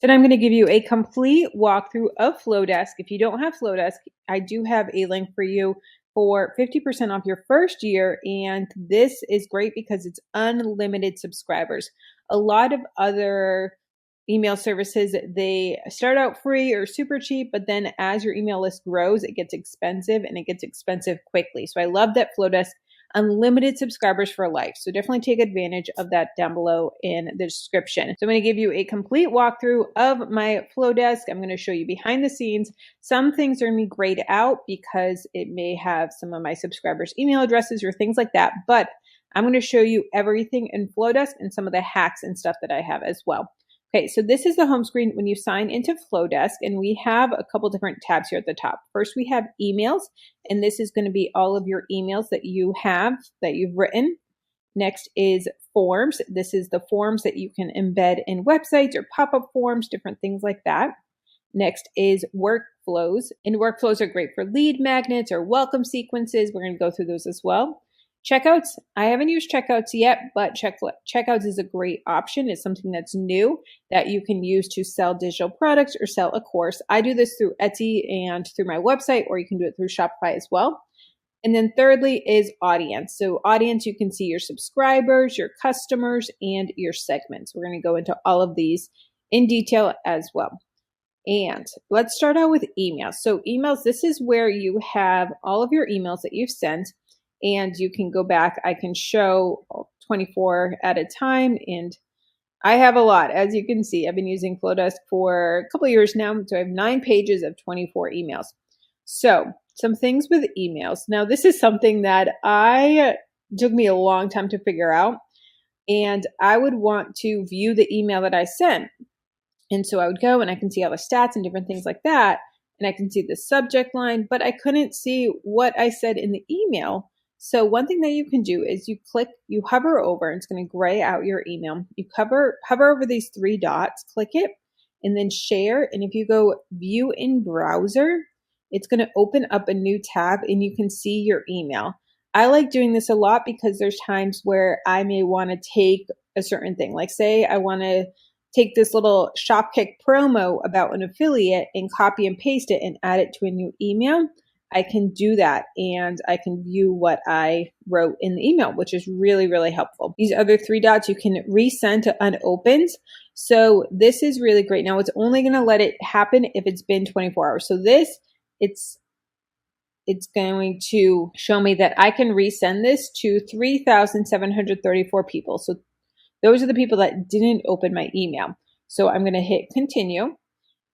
Then I'm going to give you a complete walkthrough of Flodesk. If you don't have Flodesk, I do have a link for you for 50% off your first year. And this is great because it's unlimited subscribers. A lot of other email services, they start out free or super cheap, but then as your email list grows, it gets expensive and it gets expensive quickly. So I love that Flodesk unlimited subscribers for life. So definitely take advantage of that down below in the description. So I'm going to give you a complete walkthrough of my Flodesk. I'm going to show you behind the scenes. Some things are going to be grayed out because it may have some of my subscribers' email addresses or things like that, but I'm going to show you everything in Flodesk and some of the hacks and stuff that I have as well. Okay, so this is the home screen when you sign into Flodesk, and we have a couple different tabs here at the top. First, we have emails, and this is going to be all of your emails that you have, that you've written. Next is forms. This is the forms that you can embed in websites or pop-up forms, different things like that. Next is workflows, and workflows are great for lead magnets or welcome sequences. We're going to go through those as well. Checkouts, I haven't used checkouts yet, but checkouts is a great option. It's something that's new that you can use to sell digital products or sell a course. I do this through Etsy and through my website, or you can do it through Shopify as well. And then thirdly is audience. So audience, you can see your subscribers, your customers, and your segments. We're going to go into all of these in detail as well. And let's start out with emails. So emails, this is where you have all of your emails that you've sent. And you can go back. I can show 24 at a time, and I have a lot. As you can see, I've been using Flodesk for a couple of years now, so I have 9 pages of 24 emails. So some things with emails. Now, this is something that took me a long time to figure out, and I would want to view the email that I sent. And so I would go and I can see all the stats and different things like that, and I can see the subject line, but I couldn't see what I said in the email. So one thing that you can do is you hover over, and it's going to gray out your email. You hover over these 3 dots, click it, and then share. And if you go view in browser, it's going to open up a new tab and you can see your email. I like doing this a lot because there's times where I may want to take a certain thing. Like say I want to take this little Shopkick promo about an affiliate and copy and paste it and add it to a new email. I can do that, and I can view what I wrote in the email, which is really, really helpful. These other 3 dots you can resend to unopened. So this is really great. Now it's only going to let it happen if it's been 24 hours. So this, it's going to show me that I can resend this to 3,734 people. So those are the people that didn't open my email. So I'm going to hit continue.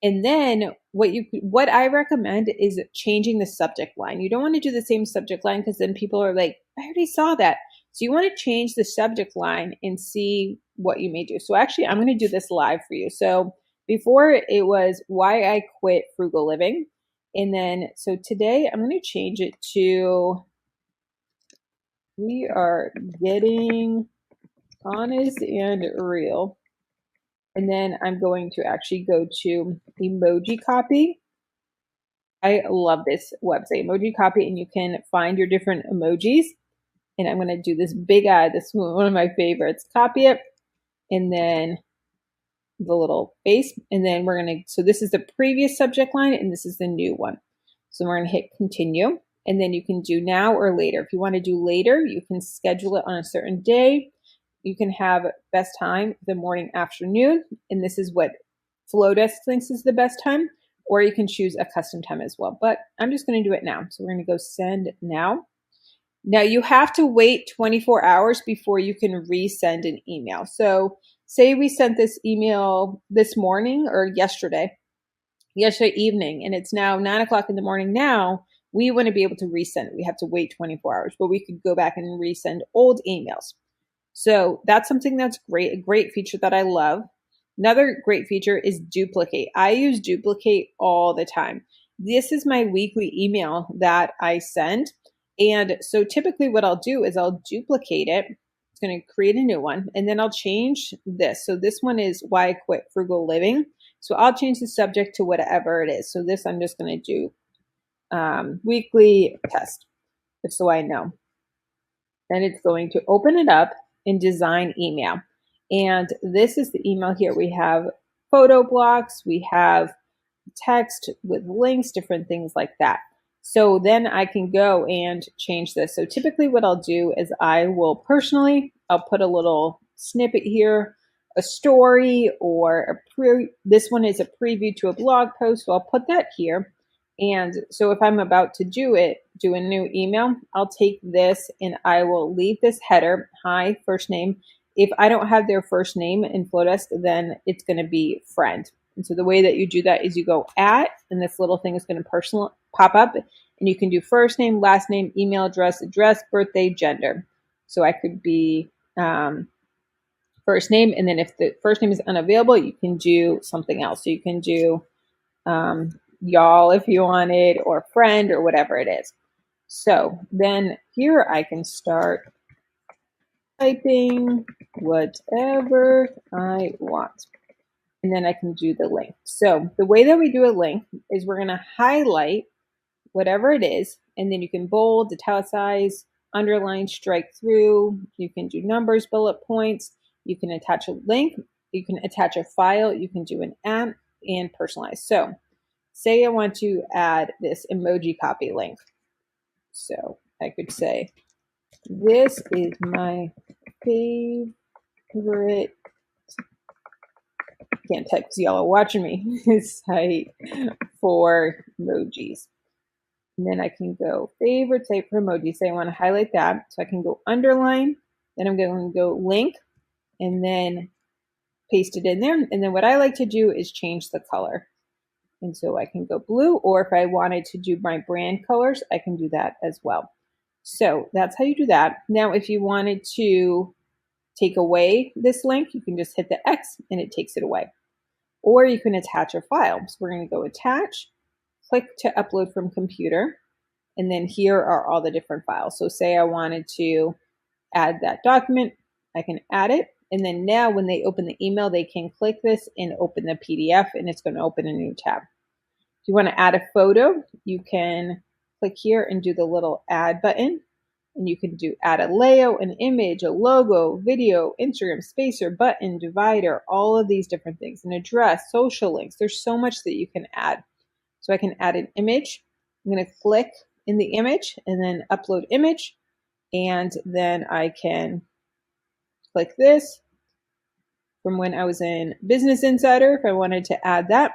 And then what I recommend is changing the subject line. You don't want to do the same subject line because then people are like, I already saw that. So you want to change the subject line and see what you may do. So actually, I'm going to do this live for you. So before it was why I quit frugal living. And then, so today I'm going to change it to, we are getting honest and real. And then I'm going to actually go to emoji copy. I love this website, emoji copy, and you can find your different emojis. And I'm going to do this big eye. This is one of my favorites. Copy it. And then the little face. And then we're going to, so this is the previous subject line and this is the new one. So we're going to hit continue. And then you can do now or later. If you want to do later, you can schedule it on a certain day. You can have best time the morning, afternoon, and this is what Flodesk thinks is the best time, or you can choose a custom time as well. But I'm just going to do it now. So we're going to go send now. Now you have to wait 24 hours before you can resend an email. So say we sent this email this morning or yesterday evening, and it's now 9 o'clock in the morning now. We want to be able to resend it. We have to wait 24 hours, but we could go back and resend old emails. So that's something that's great, a great feature that I love. Another great feature is duplicate. I use duplicate all the time. This is my weekly email that I send. And so typically what I'll do is I'll duplicate it. It's going to create a new one, and then I'll change this. So this one is why I quit frugal living. So I'll change the subject to whatever it is. So this I'm just going to do weekly test, just so I know. Then it's going to open it up in design email. And this is the email here. We have photo blocks, we have text with links, different things like that. So then I can go and change this. So typically what I'll do is I'll put a little snippet here, a story, or this one is a preview to a blog post. So I'll put that here. And so if I'm about to do a new email, I'll take this and I will leave this header, hi, first name. If I don't have their first name in Flodesk, then it's going to be friend. And so the way that you do that is you go at, and this little thing is going to pop up, and you can do first name, last name, email address, birthday, gender. So I could be first name, and then if the first name is unavailable, you can do something else. So you can do y'all if you wanted, or friend, or whatever it is. So then here I can start typing whatever I want. And then I can do the link. So the way that we do a link is we're going to highlight whatever it is, and then you can bold, italicize, underline, strike through. You can do numbers, bullet points. You can attach a link. You can attach a file. You can do an app and personalize. So say I want to add this emoji copy link. So I could say, this is my favorite, can't type because y'all are watching me, site for emojis. And then I can go favorite site for emojis. Say I want to highlight that. So I can go underline, then I'm going to go link, and then paste it in there. And then what I like to do is change the color. And so I can go blue, or if I wanted to do my brand colors, I can do that as well. So that's how you do that. Now, if you wanted to take away this link, you can just hit the X and it takes it away. Or you can attach a file. So we're going to go attach, click to upload from computer, and then here are all the different files. So say I wanted to add that document, I can add it. And then now when they open the email, they can click this and open the PDF, and it's going to open a new tab. If you want to add a photo, you can click here and do the little add button. And you can do add a layout, an image, a logo, video, Instagram, spacer, button, divider, all of these different things, an address, social links. There's so much that you can add. So I can add an image. I'm going to click in the image and then upload image. And then I can click this from when I was in Business Insider if I wanted to add that.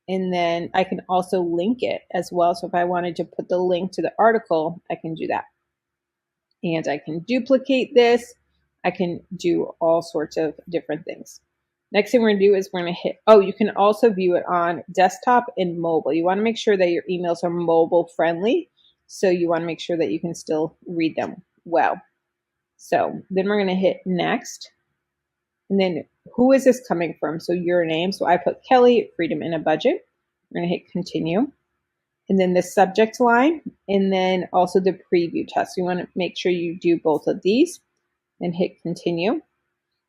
And then I can also link it as well. So if I wanted to put the link to the article, I can do that. And I can duplicate this. I can do all sorts of different things. Next thing we're going to do is we're going to hit, you can also view it on desktop and mobile. You want to make sure that your emails are mobile friendly. So you want to make sure that you can still read them well. So then we're going to hit next. And then who is this coming from? So your name. So I put Kelly, Freedom in a Budget. We're going to hit continue. And then the subject line, and then also the preview test. You want to make sure you do both of these and hit continue.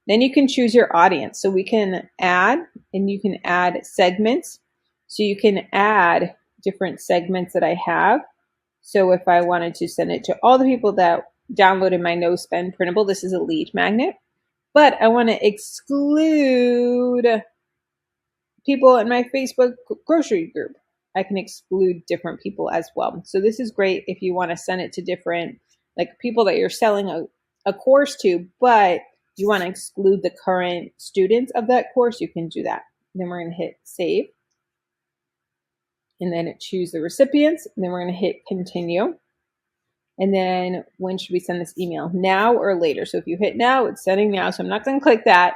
Then you can choose your audience. So we can add, and you can add segments. So you can add different segments that I have. So if I wanted to send it to all the people that downloaded my no spend printable, this is a lead magnet. But I want to exclude people in my Facebook grocery group. I can exclude different people as well. So this is great if you want to send it to different, like people that you're selling a course to, but you want to exclude the current students of that course, you can do that. Then we're going to hit save. And then choose the recipients. And then we're going to hit continue. And then when should we send this email? Now or later? So if you hit now, it's sending now. So I'm not going to click that.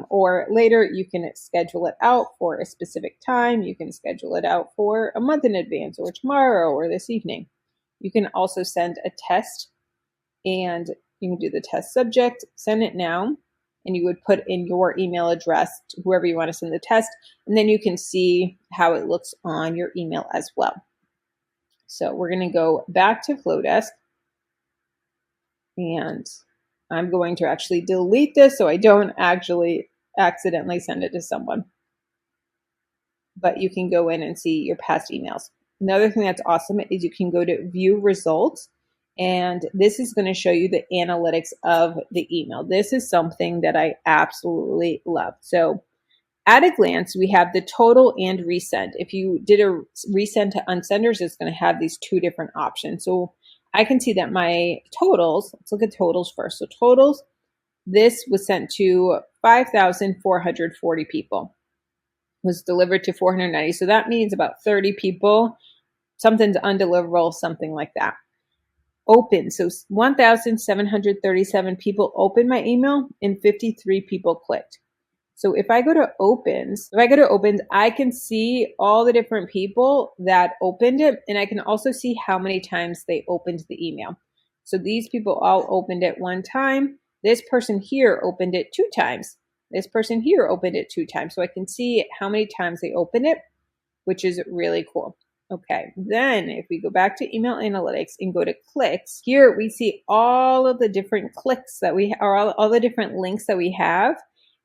Or later, you can schedule it out for a specific time. You can schedule it out for a month in advance, or tomorrow, or this evening. You can also send a test, and you can do the test subject, send it now, and you would put in your email address to whoever you want to send the test, and then you can see how it looks on your email as well. So we're going to go back to Flodesk, and I'm going to actually delete this so I don't actually accidentally send it to someone. But you can go in and see your past emails. Another thing that's awesome is you can go to view results, and this is going to show you the analytics of the email. This is something that I absolutely love. So At a glance, we have the total and resend. If you did a resend to unsenders, it's going to have these two different options. So I can see that my totals, let's look at totals first. So totals, this was sent to 5,440 people, was delivered to 490. So that means about 30 people, something's undeliverable, something like that. Open, so 1,737 people opened my email and 53 people clicked. So if I go to opens, I can see all the different people that opened it, and I can also see how many times they opened the email. So these people all opened it one time. This person here opened it 2 times. This person here opened it 2 times. So I can see how many times they opened it, which is really cool. Okay, then if we go back to email analytics and go to clicks, here we see all of the different clicks that we are, all the different links that we have,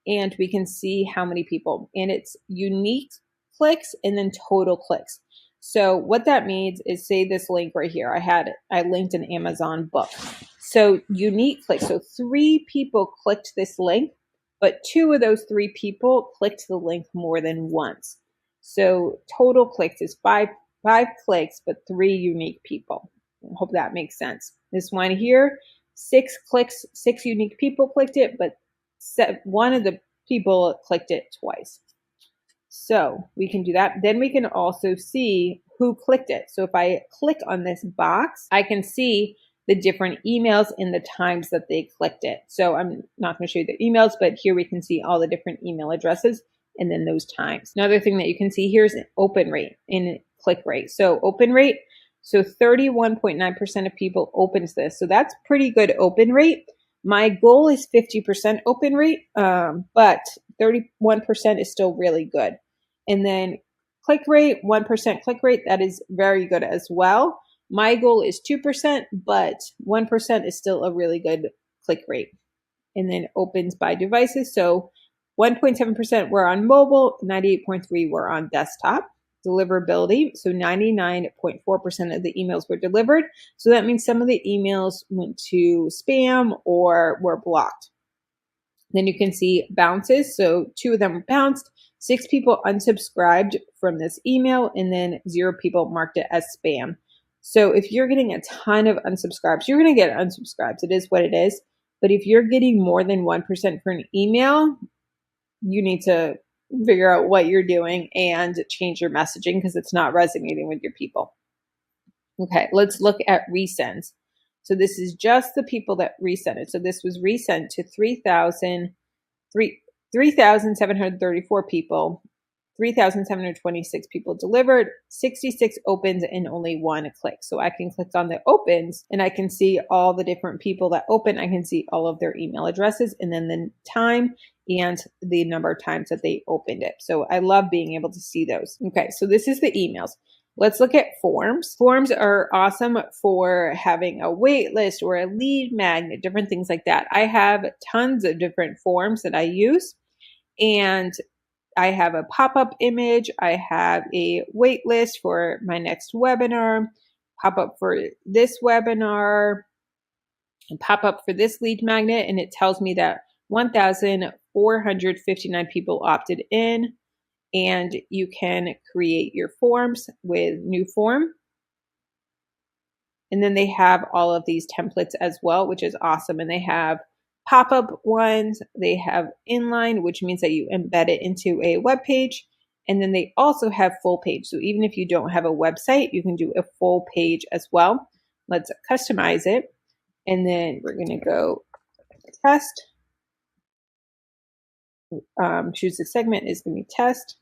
and we can see how many people, and it's unique clicks and then total clicks. So what that means is, say this link right here, I linked an Amazon book. So unique clicks, so 3 people clicked this link, but 2 of those 3 people clicked the link more than once. So total clicks is 5 clicks, but 3 unique people. I hope that makes sense. This one here, 6 clicks, 6 unique people clicked it, but 1 of the people clicked it twice. So we can do that. Then we can also see who clicked it. So if I click on this box, I can see the different emails and the times that they clicked it. So I'm not going to show you the emails, but here we can see all the different email addresses and then those times. Another thing that you can see here is an open rate and click rate. So open rate, so 31.9% of people opens this. So that's pretty good open rate. My goal is 50% open rate, but 31% is still really good. And then click rate, 1% click rate, that is very good as well. My goal is 2%, but 1% is still a really good click rate. And then opens by devices. So 1.7% were on mobile, 98.3% were on desktop. Deliverability, so 99.4% of the emails were delivered. So that means some of the emails went to spam or were blocked. Then you can see bounces. So 2 of them were bounced, 6 people unsubscribed from this email, and then 0 people marked it as spam. So if you're getting a ton of unsubscribes, you're going to get unsubscribes. It is what it is. But if you're getting more than 1% for an email, you need to figure out what you're doing and change your messaging because it's not resonating with your people. Okay, let's look at resends. So this is just the people that resent it. So this was resent to 3,734 people. 3,726 people delivered, 66 opens, and only 1 click. So I can click on the opens and I can see all the different people that open. I can see all of their email addresses and then the time and the number of times that they opened it. So I love being able to see those. Okay, so this is the emails. Let's look at forms. Forms are awesome for having a wait list or a lead magnet, different things like that. I have tons of different forms that I use, and I have a pop-up image. I have a wait list for my next webinar, pop-up for this webinar, and pop-up for this lead magnet, and it tells me that 1,459 people opted in, and you can create your forms with new form. And then they have all of these templates as well, which is awesome. And they have pop-up ones, they have inline, which means that you embed it into a web page. And then they also have full page. So even if you don't have a website, you can do a full page as well. Let's customize it. And then we're going to go test. Choose the segment is going to be test.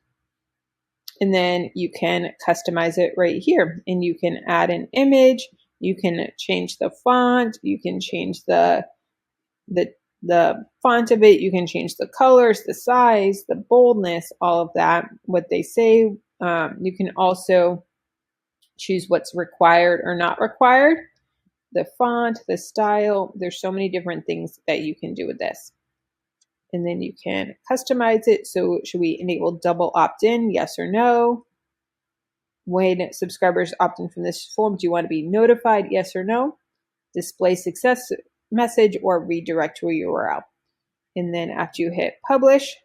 And then you can customize it right here. And you can add an image. You can change the font. You can change the font of it. You can change the colors, the size, the boldness, all of that, what they say. You can also choose what's required or not required, the font, the style. There's so many different things that you can do with this. And then you can customize it. So should we enable double opt-in? Yes or no? When subscribers opt in from this form, do you want to be notified? Yes or no? Display success message or redirect to a URL. And then after you hit publish,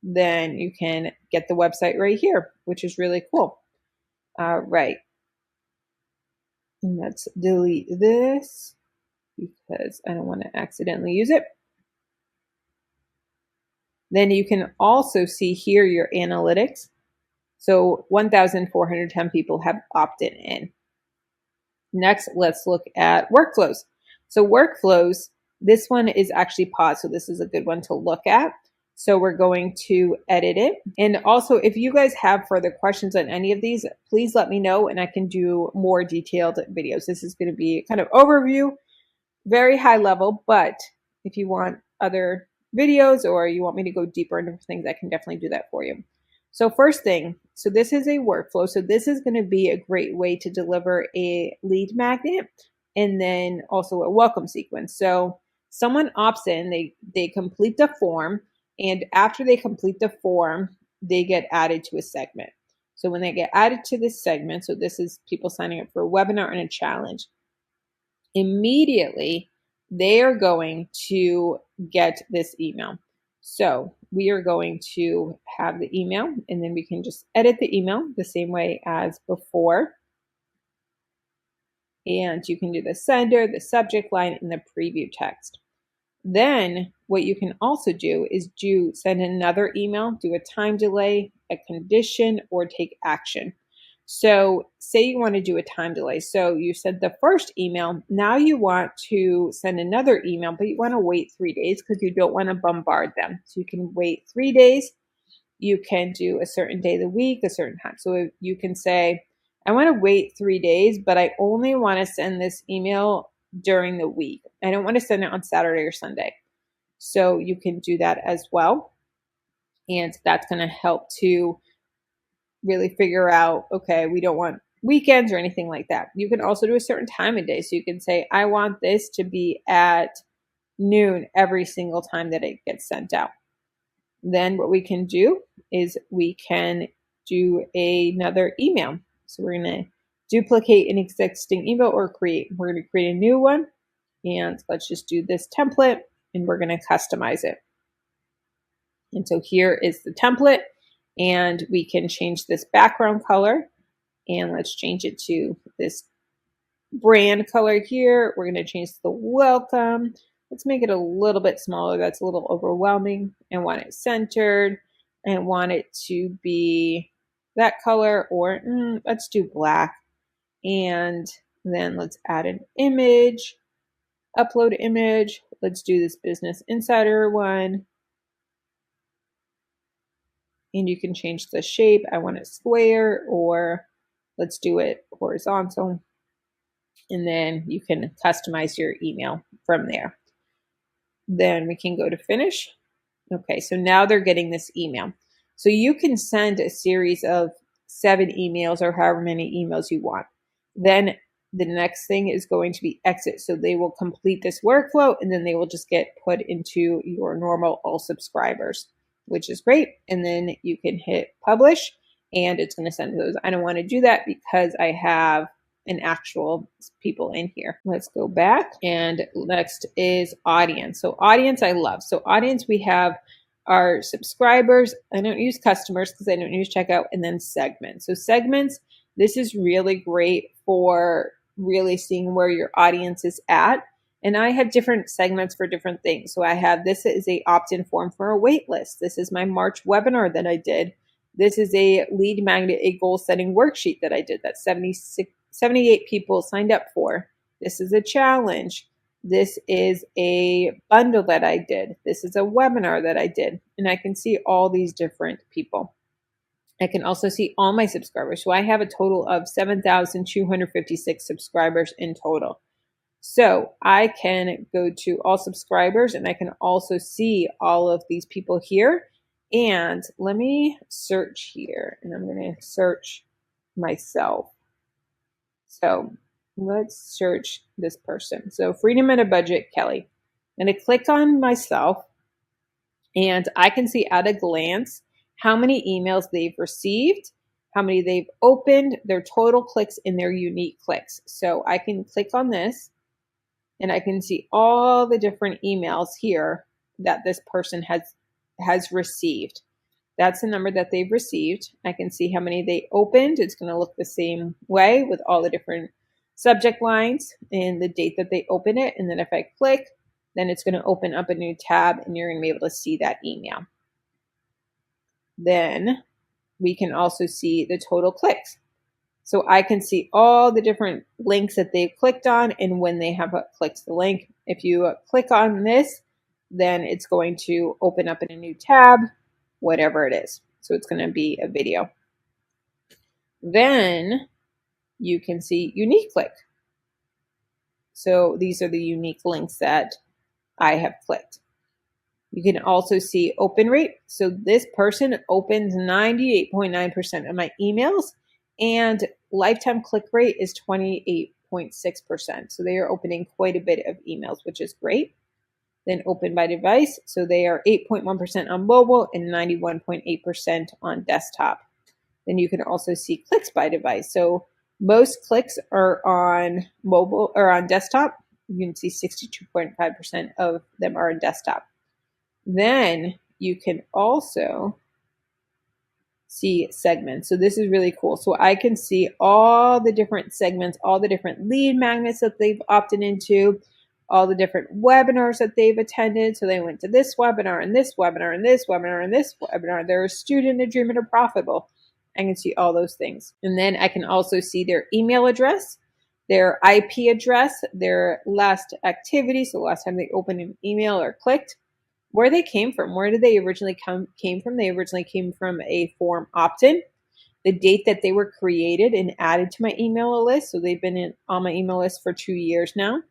then you can get the website right here, which is really cool. All right. And let's delete this because I don't want to accidentally use it. Then you can also see here your analytics. So 1,410 people have opted in. Next, let's look at workflows. So workflows, this one is actually paused. So this is a good one to look at. So we're going to edit it. And also, if you guys have further questions on any of these, please let me know and I can do more detailed videos. This is going to be kind of overview, very high level, but if you want other videos or you want me to go deeper into things, I can definitely do that for you. So first thing, so this is a workflow. So this is going to be a great way to deliver a lead magnet and then also a welcome sequence. So someone opts in, they complete the form, and after they complete the form, they get added to a segment. So when they get added to this segment, so this is people signing up for a webinar and a challenge, immediately they are going to get this email. So we are going to have the email and then we can just edit the email the same way as before. And you can do the sender, the subject line, and the preview text. Then what you can also do is send another email, do a time delay, a condition, or take action. So say you want to do a time delay. So you sent the first email. Now you want to send another email, but you want to wait 3 days because you don't want to bombard them. So you can wait 3 days. You can do a certain day of the week, a certain time. So you can say, I want to wait 3 days, but I only want to send this email during the week. I don't want to send it on Saturday or Sunday. So you can do that as well. And that's going to help to really figure out, okay, we don't want weekends or anything like that. You can also do a certain time of day. So you can say, I want this to be at noon every single time that it gets sent out. Then what we can do is we can do another email. So we're going to duplicate an existing email or we're going to create a new one. And let's just do this template and we're going to customize it. And so here is the template. And we can change this background color, and let's change it to this brand color here. We're going to change the welcome. Let's make it a little bit smaller. That's a little overwhelming. And want it centered and want it to be that color, or let's do black. And then let's add an image, upload image. Let's do this Business Insider one. And you can change the shape. I want it square, or let's do it horizontal. And then you can customize your email from there. Then we can go to finish. Okay, so now they're getting this email. So you can send a series of 7 emails or however many emails you want. Then the next thing is going to be exit. So they will complete this workflow and then they will just get put into your normal all subscribers, which is great. And then you can hit publish and it's going to send those. I don't want to do that because I have an actual people in here. Let's go back. And next is audience. So audience I love. So audience, we have our subscribers. I don't use customers because I don't use checkout, and then segments. So segments, this is really great for really seeing where your audience is at. And I have different segments for different things. So I have, this is a opt-in form for a wait list. This is my March webinar that I did. This is a lead magnet, a goal setting worksheet that I did that 78 people signed up for. This is a challenge. This is a bundle that I did. This is a webinar that I did. And I can see all these different people. I can also see all my subscribers. So I have a total of 7,256 subscribers in total. So I can go to all subscribers and I can also see all of these people here. And let me search here, and I'm going to search myself. So let's search this person. So Freedom at a Budget, Kelly. I'm going to click on myself and I can see at a glance how many emails they've received, how many they've opened, their total clicks, and their unique clicks. So I can click on this and I can see all the different emails here that this person has received. That's the number that they've received. I can see how many they opened. It's going to look the same way with all the different subject lines and the date that they open it. And then if I click, then it's going to open up a new tab and you're going to be able to see that email. Then we can also see the total clicks. So I can see all the different links that they've clicked on and when they have clicked the link. If you click on this, then it's going to open up in a new tab, whatever it is. So it's going to be a video. Then you can see unique click. So these are the unique links that I have clicked. You can also see open rate. So this person opens 98.9% of my emails, and lifetime click rate is 28.6%. So they are opening quite a bit of emails, which is great. Then open by device. So they are 8.1% on mobile and 91.8% on desktop. Then you can also see clicks by device. So most clicks are on mobile or on desktop. You can see 62.5% of them are on desktop. Then you can also see segments. So this is really cool. So I can see all the different segments, all the different lead magnets that they've opted into, all the different webinars that they've attended. So they went to this webinar and this webinar and this webinar and this webinar. They're a student, a dreamer, or profitable. I can see all those things. And then I can also see their email address, their IP address, their last activity. So the last time they opened an email or clicked, where they came from. Where did they originally came from? They originally came from a form opt-in, the date that they were created and added to my email list. So they've been on my email list for 2 years now.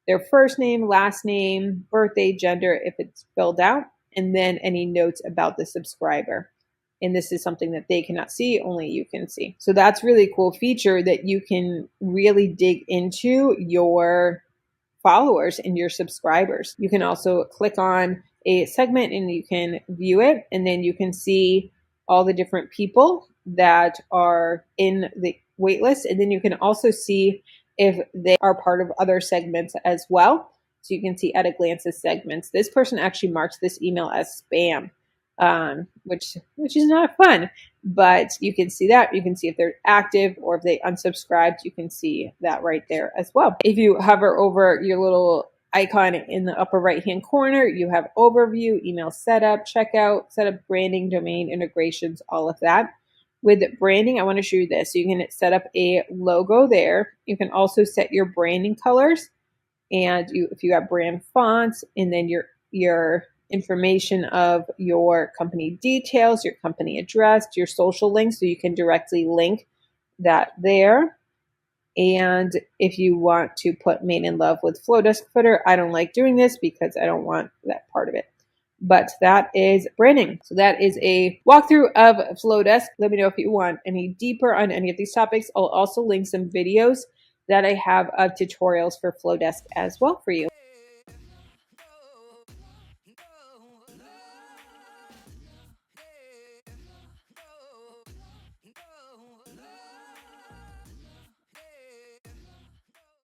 Their first name, last name, birthday, gender, if it's filled out, and then any notes about the subscriber. And this is something that they cannot see, only you can see. So that's really cool feature that you can really dig into your followers and your subscribers. You can also click on a segment and you can view it, and then you can see all the different people that are in the waitlist, and then you can also see if they are part of other segments as well. So you can see at a glance the segments. This person actually marks this email as spam, which is not fun, but you can see that. You can see if they're active or if they unsubscribed. You can see that right there as well. If you hover over your little icon in the upper right hand corner, you have overview, email setup, checkout, setup, branding, domain integrations, all of that. With branding, I want to show you this. So you can set up a logo there. You can also set your branding colors, and if you have brand fonts, and then your information of your company details, your company address, your social links, so you can directly link that there. And if you want to put Made in Love with Flodesk footer, I don't like doing this because I don't want that part of it. But that is branding. So that is a walkthrough of Flodesk. Let me know if you want any deeper on any of these topics. I'll also link some videos that I have of tutorials for Flodesk as well for you.